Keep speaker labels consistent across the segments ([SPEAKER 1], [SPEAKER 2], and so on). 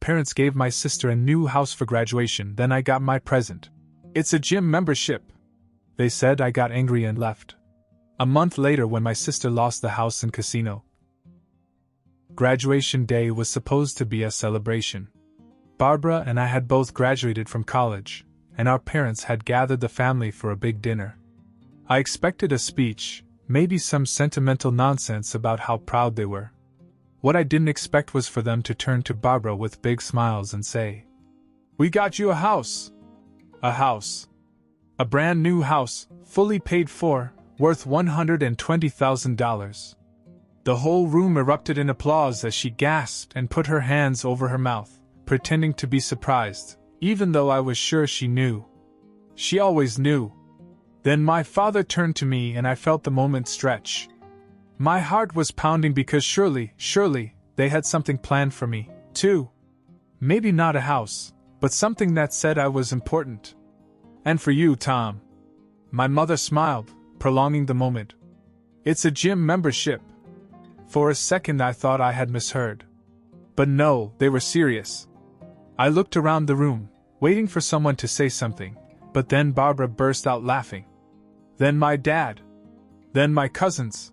[SPEAKER 1] parents gave my sister a new house for graduation, then I got my present. It's a gym membership. They said. I got angry and left. A month later, when my sister lost the house and casino. Graduation day was supposed to be a celebration. Barbara and I had both graduated from college, and our parents had gathered the family for a big dinner. I expected a speech, maybe some sentimental nonsense about how proud they were. What I didn't expect was for them to turn to Barbara with big smiles and say, "We got you a house." A house. A brand new house, fully paid for, worth $120,000. The whole room erupted in applause as she gasped and put her hands over her mouth, pretending to be surprised, even though I was sure she knew. She always knew. Then my father turned to me and I felt the moment stretch. My heart was pounding because surely, they had something planned for me, too. Maybe not a house, but something that said I was important. "And for you, Tom." My mother smiled, prolonging the moment. "It's a gym membership." For a second I thought I had misheard. But no, they were serious. I looked around the room, waiting for someone to say something, but then Barbara burst out laughing. Then my dad. Then my cousins.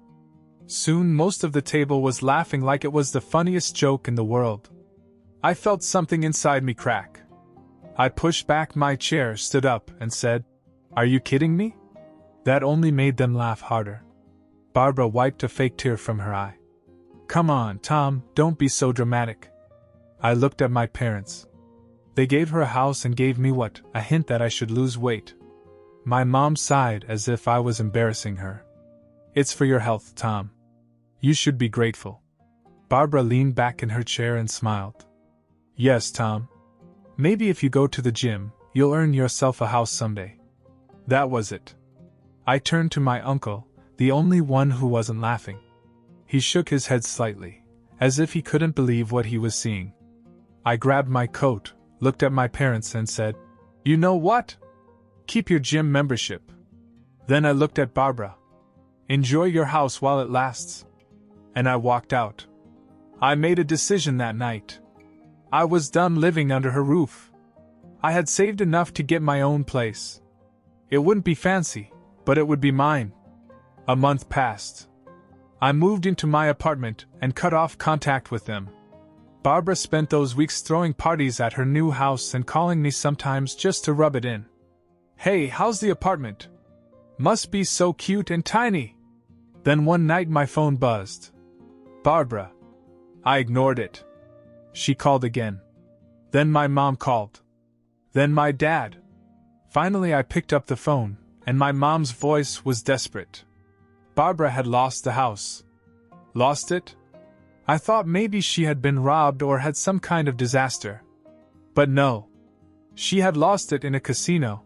[SPEAKER 1] Soon most of the table was laughing like it was the funniest joke in the world. I felt something inside me crack. I pushed back my chair, stood up, and said, "Are you kidding me?" That only made them laugh harder. Barbara wiped a fake tear from her eye. "Come on, Tom, don't be so dramatic." I looked at my parents. They gave her a house and gave me what? A hint that I should lose weight. My mom sighed as if I was embarrassing her. "It's for your health, Tom. You should be grateful." Barbara leaned back in her chair and smiled. "Yes, Tom. Maybe if you go to the gym, you'll earn yourself a house someday." That was it. I turned to my uncle, the only one who wasn't laughing. He shook his head slightly, as if he couldn't believe what he was seeing. I grabbed my coat, looked at my parents and said, "You know what? Keep your gym membership." Then I looked at Barbara. "Enjoy your house while it lasts." And I walked out. I made a decision that night. I was done living under her roof. I had saved enough to get my own place. It wouldn't be fancy, but it would be mine. A month passed. I moved into my apartment and cut off contact with them. Barbara spent those weeks throwing parties at her new house and calling me sometimes just to rub it in. "Hey, how's the apartment? Must be so cute and tiny." Then one night my phone buzzed. "Barbara." I ignored it. She called again. Then my mom called. Then my dad. Finally I picked up the phone, and my mom's voice was desperate. Barbara had lost the house. Lost it? I thought maybe she had been robbed or had some kind of disaster. But no. She had lost it in a casino.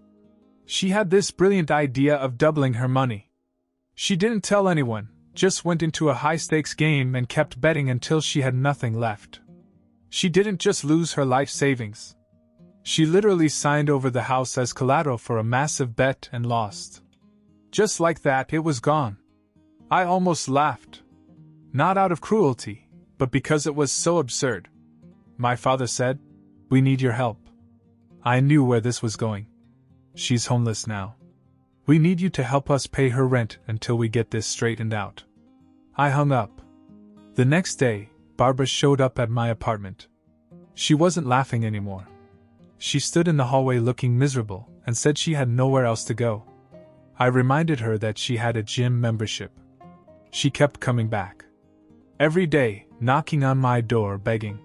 [SPEAKER 1] She had this brilliant idea of doubling her money. She didn't tell anyone, just went into a high-stakes game and kept betting until she had nothing left. She didn't just lose her life savings. She literally signed over the house as collateral for a massive bet and lost. Just like that, it was gone. I almost laughed. Not out of cruelty, but because it was so absurd. My father said, "We need your help." I knew where this was going. "She's homeless now. We need you to help us pay her rent until we get this straightened out." I hung up. The next day, Barbara showed up at my apartment. She wasn't laughing anymore. She stood in the hallway looking miserable and said she had nowhere else to go. I reminded her that she had a gym membership. She kept coming back. Every day, knocking on my door begging.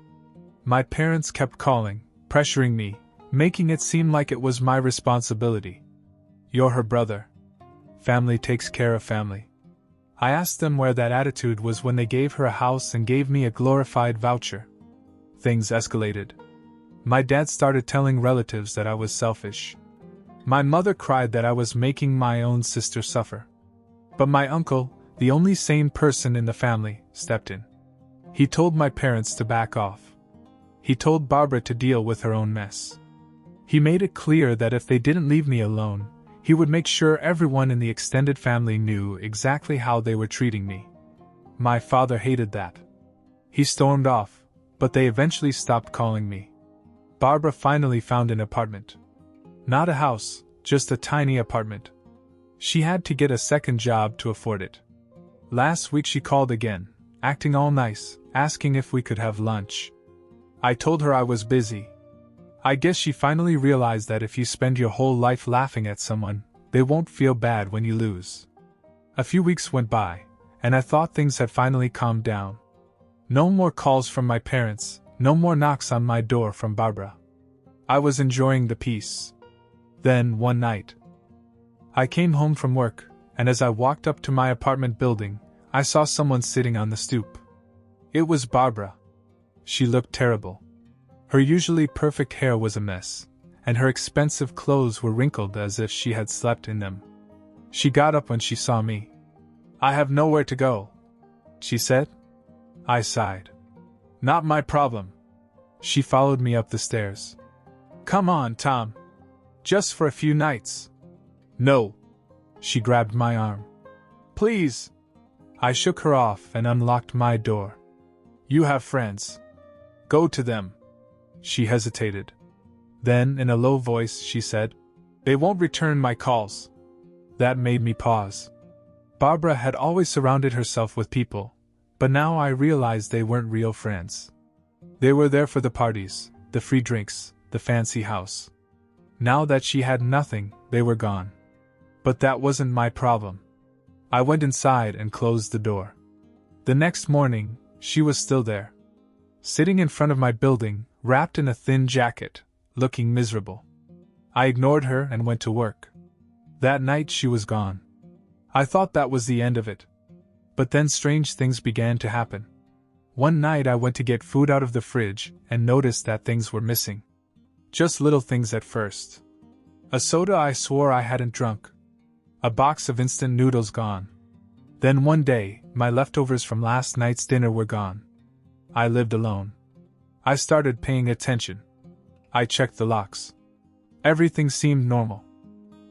[SPEAKER 1] My parents kept calling, pressuring me, making it seem like it was my responsibility. "You're her brother. Family takes care of family." I asked them where that attitude was when they gave her a house and gave me a glorified voucher. Things escalated. My dad started telling relatives that I was selfish. My mother cried that I was making my own sister suffer. But my uncle, the only sane person in the family, stepped in. He told my parents to back off. He told Barbara to deal with her own mess. He made it clear that if they didn't leave me alone, he would make sure everyone in the extended family knew exactly how they were treating me. My father hated that. He stormed off, but they eventually stopped calling me. Barbara finally found an apartment. Not a house, just a tiny apartment. She had to get a second job to afford it. Last week she called again, acting all nice, asking if we could have lunch. I told her I was busy. I guess she finally realized that if you spend your whole life laughing at someone, they won't feel bad when you lose. A few weeks went by, and I thought things had finally calmed down. No more calls from my parents, no more knocks on my door from Barbara. I was enjoying the peace. Then, one night, I came home from work, and as I walked up to my apartment building, I saw someone sitting on the stoop. It was Barbara. She looked terrible. Her usually perfect hair was a mess, and her expensive clothes were wrinkled as if she had slept in them. She got up when she saw me. "I have nowhere to go," she said. I sighed. "Not my problem." She followed me up the stairs. "Come on, Tom. Just for a few nights." "No." She grabbed my arm. "Please." I shook her off and unlocked my door. "You have friends. Go to them." She hesitated. Then, in a low voice, she said, "They won't return my calls." That made me pause. Barbara had always surrounded herself with people, but now I realized they weren't real friends. They were there for the parties, the free drinks, the fancy house. Now that she had nothing, they were gone. But that wasn't my problem. I went inside and closed the door. The next morning, she was still there. Sitting in front of my building, wrapped in a thin jacket, looking miserable. I ignored her and went to work. That night she was gone. I thought that was the end of it. But then strange things began to happen. One night I went to get food out of the fridge and noticed that things were missing. Just little things at first. A soda I swore I hadn't drunk. A box of instant noodles gone. Then one day, my leftovers from last night's dinner were gone. I lived alone. I started paying attention. I checked the locks. Everything seemed normal.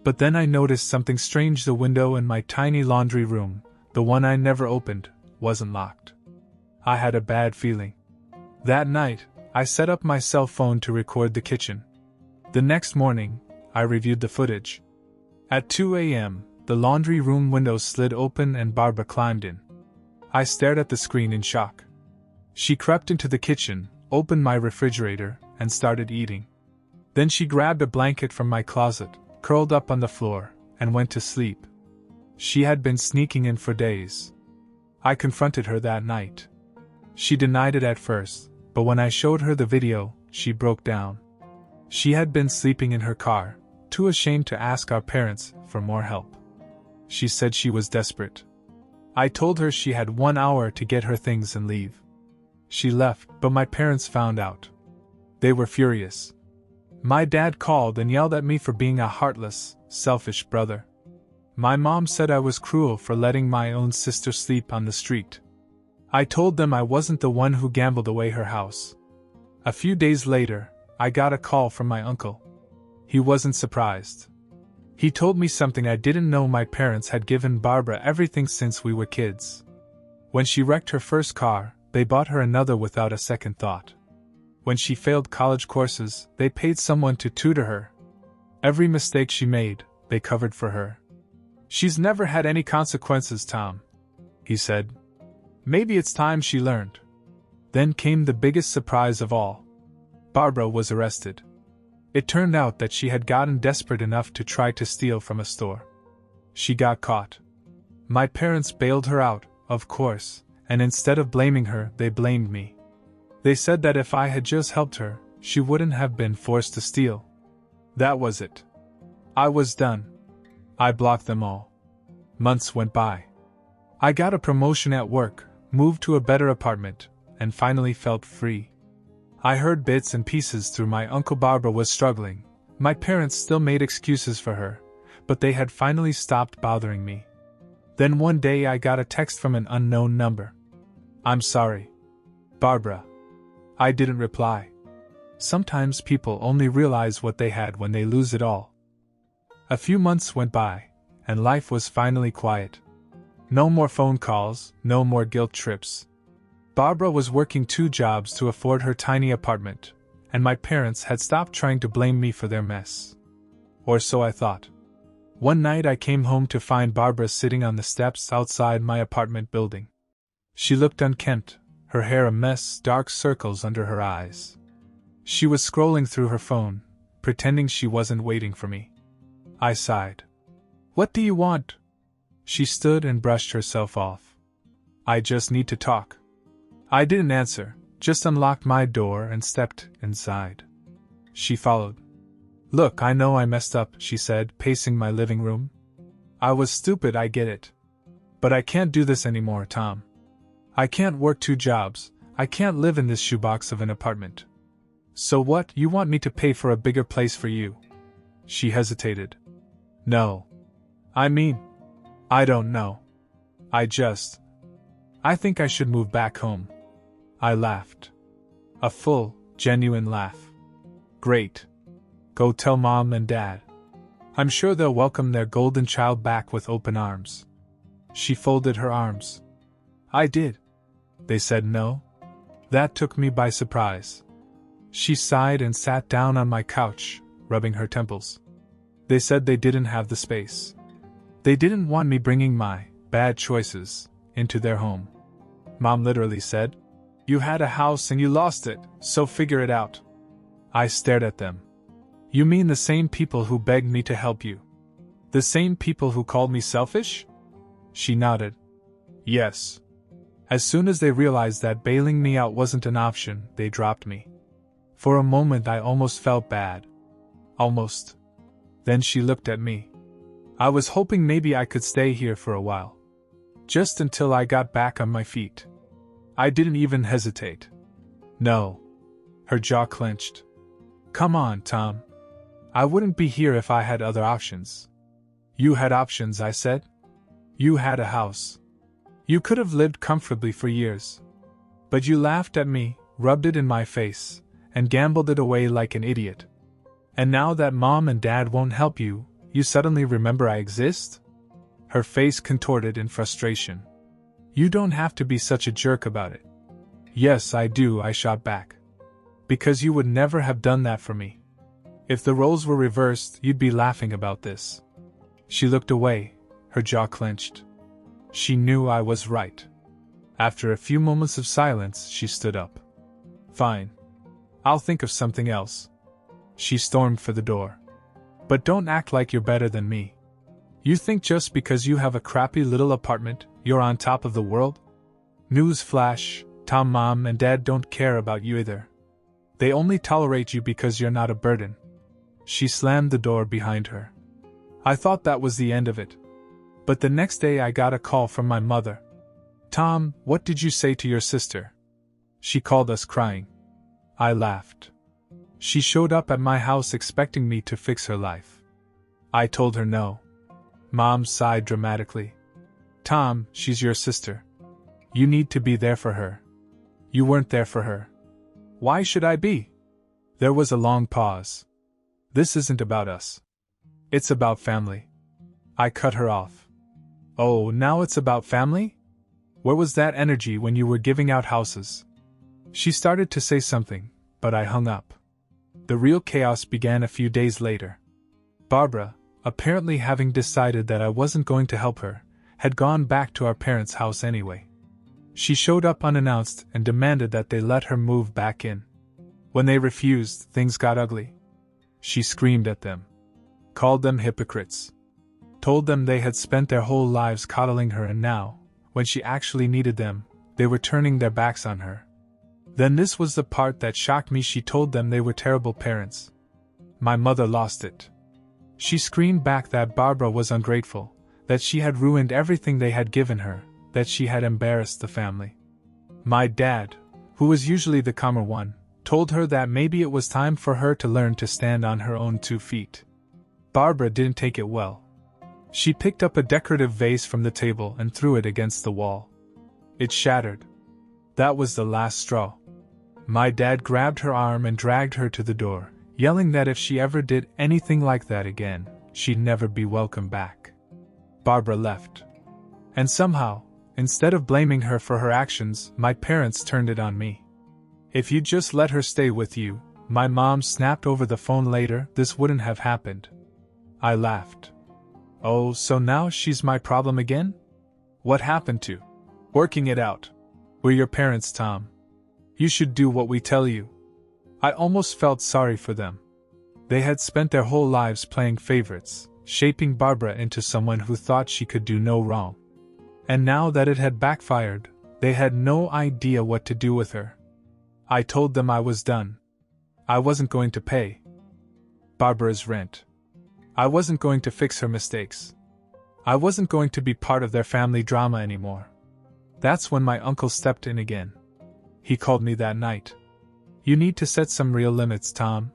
[SPEAKER 1] But then I noticed something strange. The window in my tiny laundry room, the one I never opened, wasn't locked. I had a bad feeling. That night, I set up my cell phone to record the kitchen. The next morning, I reviewed the footage. At 2 a.m., the laundry room window slid open and Barbara climbed in. I stared at the screen in shock. She crept into the kitchen, opened my refrigerator, and started eating. Then she grabbed a blanket from my closet, curled up on the floor, and went to sleep. She had been sneaking in for days. I confronted her that night. She denied it at first, but when I showed her the video, she broke down. She had been sleeping in her car, too ashamed to ask our parents for more help. She said she was desperate. I told her she had 1 hour to get her things and leave. She left, but my parents found out. They were furious. My dad called and yelled at me for being a heartless, selfish brother. My mom said I was cruel for letting my own sister sleep on the street. I told them I wasn't the one who gambled away her house. A few days later, I got a call from my uncle. He wasn't surprised. He told me something I didn't know. My parents had given Barbara everything since we were kids. When she wrecked her first car, they bought her another without a second thought. When she failed college courses, they paid someone to tutor her. Every mistake she made, they covered for her. "She's never had any consequences, Tom," he said. "Maybe it's time she learned." Then came the biggest surprise of all. Barbara was arrested. It turned out that she had gotten desperate enough to try to steal from a store. She got caught. My parents bailed her out, of course, and instead of blaming her, they blamed me. They said that if I had just helped her, she wouldn't have been forced to steal. That was it. I was done. I blocked them all. Months went by. I got a promotion at work, moved to a better apartment, and finally felt free. I heard bits and pieces through my uncle. Barbara was struggling. My parents still made excuses for her, but they had finally stopped bothering me. Then one day I got a text from an unknown number. "I'm sorry, Barbara." I didn't reply. Sometimes people only realize what they had when they lose it all. A few months went by, and life was finally quiet. No more phone calls, no more guilt trips. Barbara was working 2 jobs to afford her tiny apartment, and my parents had stopped trying to blame me for their mess. Or so I thought. One night I came home to find Barbara sitting on the steps outside my apartment building. She looked unkempt, her hair a mess, dark circles under her eyes. She was scrolling through her phone, pretending she wasn't waiting for me. I sighed. "What do you want?" She stood and brushed herself off. "I just need to talk." I didn't answer, just unlocked my door and stepped inside. She followed. "Look, I know I messed up," she said, pacing my living room. "I was stupid, I get it. But I can't do this anymore, Tom. I can't work 2 jobs, I can't live in this shoebox of an apartment. So what, you want me to pay for a bigger place for you?" She hesitated. "No. I mean, I don't know. I think I should move back home." I laughed. A full, genuine laugh. "Great. Go tell Mom and Dad. I'm sure they'll welcome their golden child back with open arms." She folded her arms. "I did. They said no?" That took me by surprise. She sighed and sat down on my couch, rubbing her temples. "They said they didn't have the space. They didn't want me bringing my bad choices into their home. Mom literally said, 'You had a house and you lost it, so figure it out.'" I stared at them. "You mean the same people who begged me to help you? The same people who called me selfish?" She nodded. "Yes. As soon as they realized that bailing me out wasn't an option, they dropped me. For a moment I almost felt bad. Almost. Then she looked at me. I was hoping maybe I could stay here for a while. Just until I got back on my feet. I didn't even hesitate. No." Her jaw clenched. "Come on, Tom. I wouldn't be here if I had other options." "You had options," I said. "You had a house. You could have lived comfortably for years. But you laughed at me, rubbed it in my face, and gambled it away like an idiot. And now that Mom and Dad won't help you, you suddenly remember I exist?" Her face contorted in frustration. "You don't have to be such a jerk about it." "Yes, I do," I shot back. "Because you would never have done that for me. If the roles were reversed, you'd be laughing about this." She looked away, her jaw clenched. She knew I was right. After a few moments of silence, she stood up. "Fine. I'll think of something else." She stormed for the door. "But don't act like you're better than me. You think just because you have a crappy little apartment, you're on top of the world? News flash, Tom, Mom and Dad don't care about you either. They only tolerate you because you're not a burden." She slammed the door behind her. I thought that was the end of it. But the next day I got a call from my mother. "Tom, what did you say to your sister? She called us crying." I laughed. "She showed up at my house expecting me to fix her life. I told her no." Mom sighed dramatically. "Tom, she's your sister. You need to be there for her. You weren't there for her." "Why should I be?" There was a long pause. "This isn't about us. It's about family." I cut her off. "Oh, now it's about family? Where was that energy when you were giving out houses?" She started to say something, but I hung up. The real chaos began a few days later. Barbara, apparently having decided that I wasn't going to help her, had gone back to our parents' house anyway. She showed up unannounced and demanded that they let her move back in. When they refused, things got ugly. She screamed at them. Called them hypocrites. Told them they had spent their whole lives coddling her and now, when she actually needed them, they were turning their backs on her. Then this was the part that shocked me. She told them they were terrible parents. My mother lost it. She screamed back that Barbara was ungrateful, that she had ruined everything they had given her, that she had embarrassed the family. My dad, who was usually the calmer one, told her that maybe it was time for her to learn to stand on her own 2 feet. Barbara didn't take it well. She picked up a decorative vase from the table and threw it against the wall. It shattered. That was the last straw. My dad grabbed her arm and dragged her to the door, yelling that if she ever did anything like that again, she'd never be welcome back. Barbara left. And somehow, Instead of blaming her for her actions, my parents turned it on me. If you'd just let her stay with you, my mom snapped over the phone later, this wouldn't have happened. I laughed. Oh, so now she's my problem again? What happened to working it out? We're your parents, Tom. You should do what we tell you. I almost felt sorry for them. They had spent their whole lives playing favorites, shaping Barbara into someone who thought she could do no wrong. And now that it had backfired, they had no idea what to do with her. I told them I was done. I wasn't going to pay Barbara's rent. I wasn't going to fix her mistakes. I wasn't going to be part of their family drama anymore. That's when my uncle stepped in again. He called me that night. You need to set some real limits, Tom.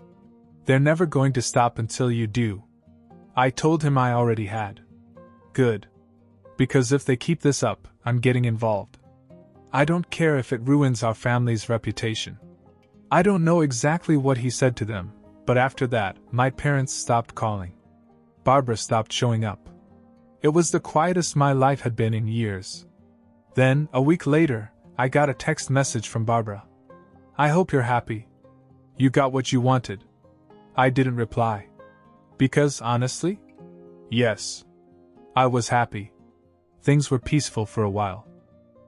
[SPEAKER 1] They're never going to stop until you do. I told him I already had. Good. Because if they keep this up, I'm getting involved. I don't care if it ruins our family's reputation. I don't know exactly what he said to them, but after that, my parents stopped calling. Barbara stopped showing up. It was the quietest my life had been in years. Then, a week later, I got a text message from Barbara. I hope you're happy. You got what you wanted. I didn't reply. Because, honestly? Yes. I was happy. Things were peaceful for a while.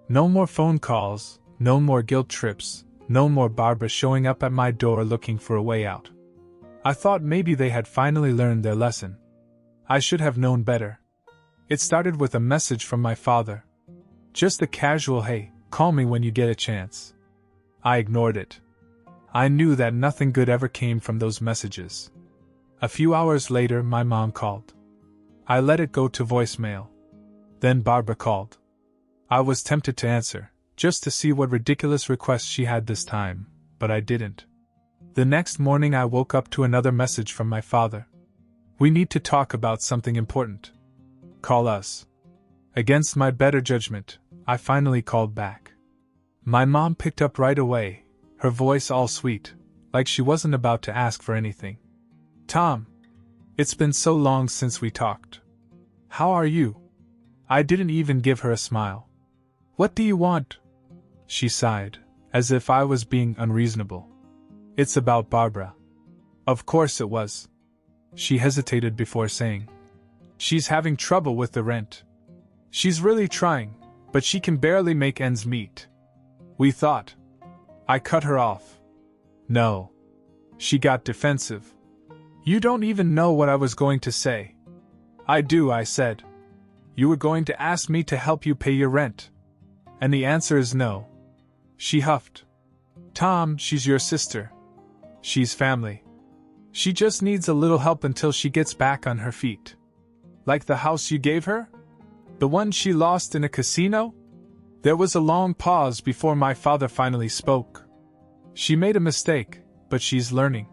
[SPEAKER 1] No more phone calls, no more guilt trips, no more Barbara showing up at my door looking for a way out. I thought maybe they had finally learned their lesson. I should have known better. It started with a message from my father. Just a casual "Hey, call me when you get a chance." I ignored it. I knew that nothing good ever came from those messages. A few hours later, my mom called. I let it go to voicemail. Then Barbara called. I was tempted to answer, just to see what ridiculous request she had this time, but I didn't. The next morning I woke up to another message from my father. We need to talk about something important. Call us. Against my better judgment, I finally called back. My mom picked up right away, her voice all sweet, like she wasn't about to ask for anything. Tom, it's been so long since we talked. How are you? I didn't even give her a smile. What do you want? She sighed, as if I was being unreasonable. It's about Barbara. Of course it was. She hesitated before saying. She's having trouble with the rent. She's really trying, but she can barely make ends meet. We thought. I cut her off. No. She got defensive. You don't even know what I was going to say. I do, I said. You were going to ask me to help you pay your rent. And the answer is no. She huffed. Tom, she's your sister. She's family. She just needs a little help until she gets back on her feet. Like the house you gave her? The one she lost in a casino? There was a long pause before my father finally spoke. She made a mistake, but she's learning.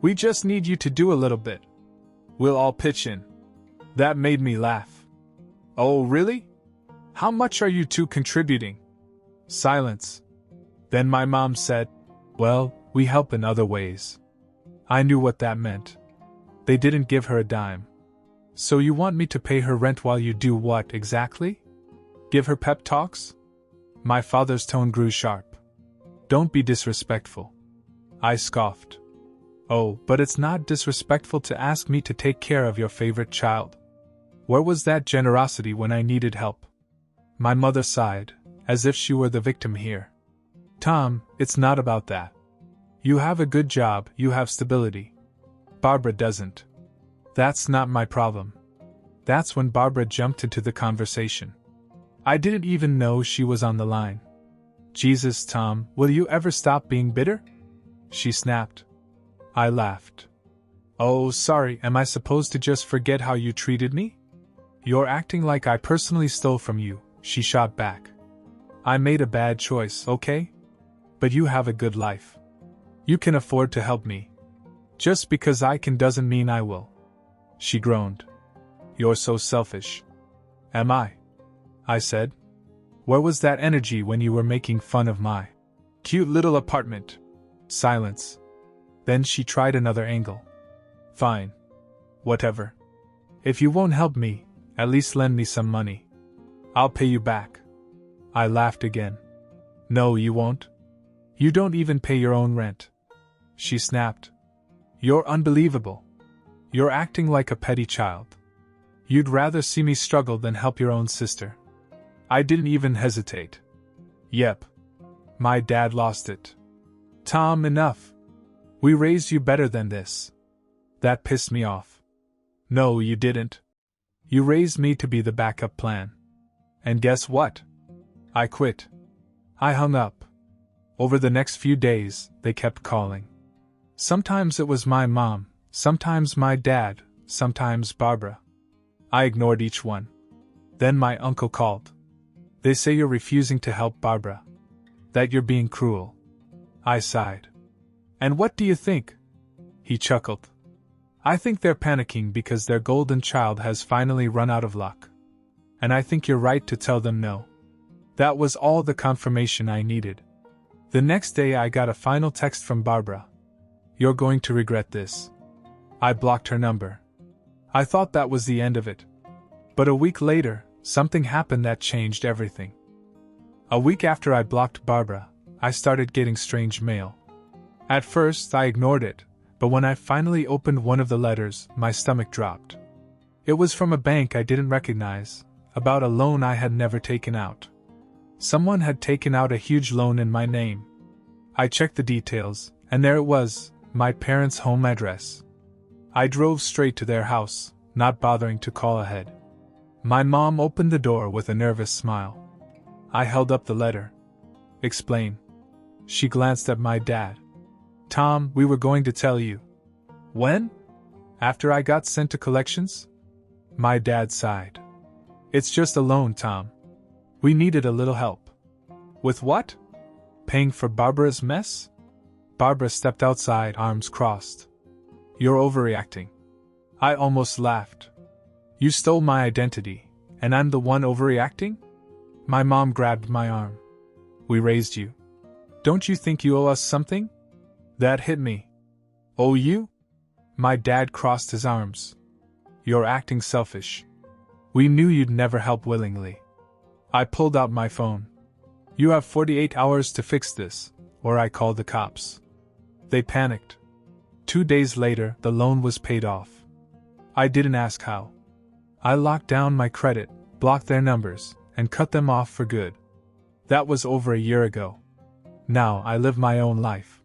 [SPEAKER 1] We just need you to do a little bit. We'll all pitch in. That made me laugh. Oh, really? How much are you two contributing? Silence. Then my mom said, well, we help in other ways. I knew what that meant. They didn't give her a dime. So you want me to pay her rent while you do what exactly? Give her pep talks? My father's tone grew sharp. Don't be disrespectful. I scoffed. Oh, but it's not disrespectful to ask me to take care of your favorite child. Where was that generosity when I needed help? My mother sighed, as if she were the victim here. Tom, it's not about that. You have a good job, you have stability. Barbara doesn't. That's not my problem. That's when Barbara jumped into the conversation. I didn't even know she was on the line. Jesus, Tom, will you ever stop being bitter? She snapped. I laughed. Oh, sorry, am I supposed to just forget how you treated me? You're acting like I personally stole from you, she shot back. I made a bad choice, okay? But you have a good life. You can afford to help me. Just because I can doesn't mean I will. She groaned. You're so selfish. Am I? I said. Where was that energy when you were making fun of my cute little apartment? Silence. Then she tried another angle. Fine. Whatever. If you won't help me, at least lend me some money. I'll pay you back. I laughed again. No, you won't. You don't even pay your own rent. She snapped. You're unbelievable. You're acting like a petty child. You'd rather see me struggle than help your own sister. I didn't even hesitate. Yep. My dad lost it. Tom, enough. We raised you better than this. That pissed me off. No, you didn't. You raised me to be the backup plan. And guess what? I quit. I hung up. Over the next few days, they kept calling. Sometimes it was my mom, sometimes my dad, sometimes Barbara. I ignored each one. Then my uncle called. They say you're refusing to help Barbara. That you're being cruel. I sighed. And what do you think? He chuckled. I think they're panicking because their golden child has finally run out of luck. And I think you're right to tell them no. That was all the confirmation I needed. The next day I got a final text from Barbara. You're going to regret this. I blocked her number. I thought that was the end of it. But a week later, something happened that changed everything. A week after I blocked Barbara, I started getting strange mail. At first, I ignored it, but when I finally opened one of the letters, my stomach dropped. It was from a bank I didn't recognize, about a loan I had never taken out. Someone had taken out a huge loan in my name. I checked the details, and there it was, my parents' home address. I drove straight to their house, not bothering to call ahead. My mom opened the door with a nervous smile. I held up the letter. Explain. She glanced at my dad. Tom, we were going to tell you. When? After I got sent to collections? My dad sighed. It's just a loan, Tom. We needed a little help. With what? Paying for Barbara's mess? Barbara stepped outside, arms crossed. You're overreacting. I almost laughed. You stole my identity, and I'm the one overreacting? My mom grabbed my arm. We raised you. Don't you think you owe us something? That hit me. Owe you? My dad crossed his arms. You're acting selfish. We knew you'd never help willingly. I pulled out my phone. You have 48 hours to fix this, or I called the cops. They panicked. 2 days later, the loan was paid off. I didn't ask how. I locked down my credit, blocked their numbers, and cut them off for good. That was over a year ago. Now I live my own life.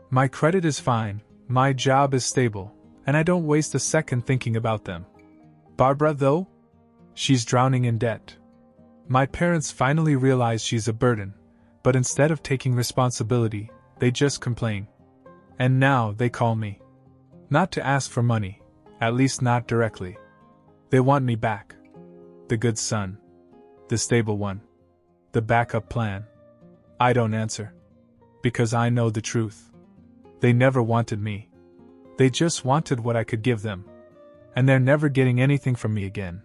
[SPEAKER 1] My credit is fine, my job is stable, and I don't waste a second thinking about them. Barbara, though? She's drowning in debt. My parents finally realize she's a burden, but instead of taking responsibility, they just complain. And now they call me. Not to ask for money, at least not directly. They want me back. The good son. The stable one. The backup plan. I don't answer. Because I know the truth. They never wanted me. They just wanted what I could give them. And they're never getting anything from me again.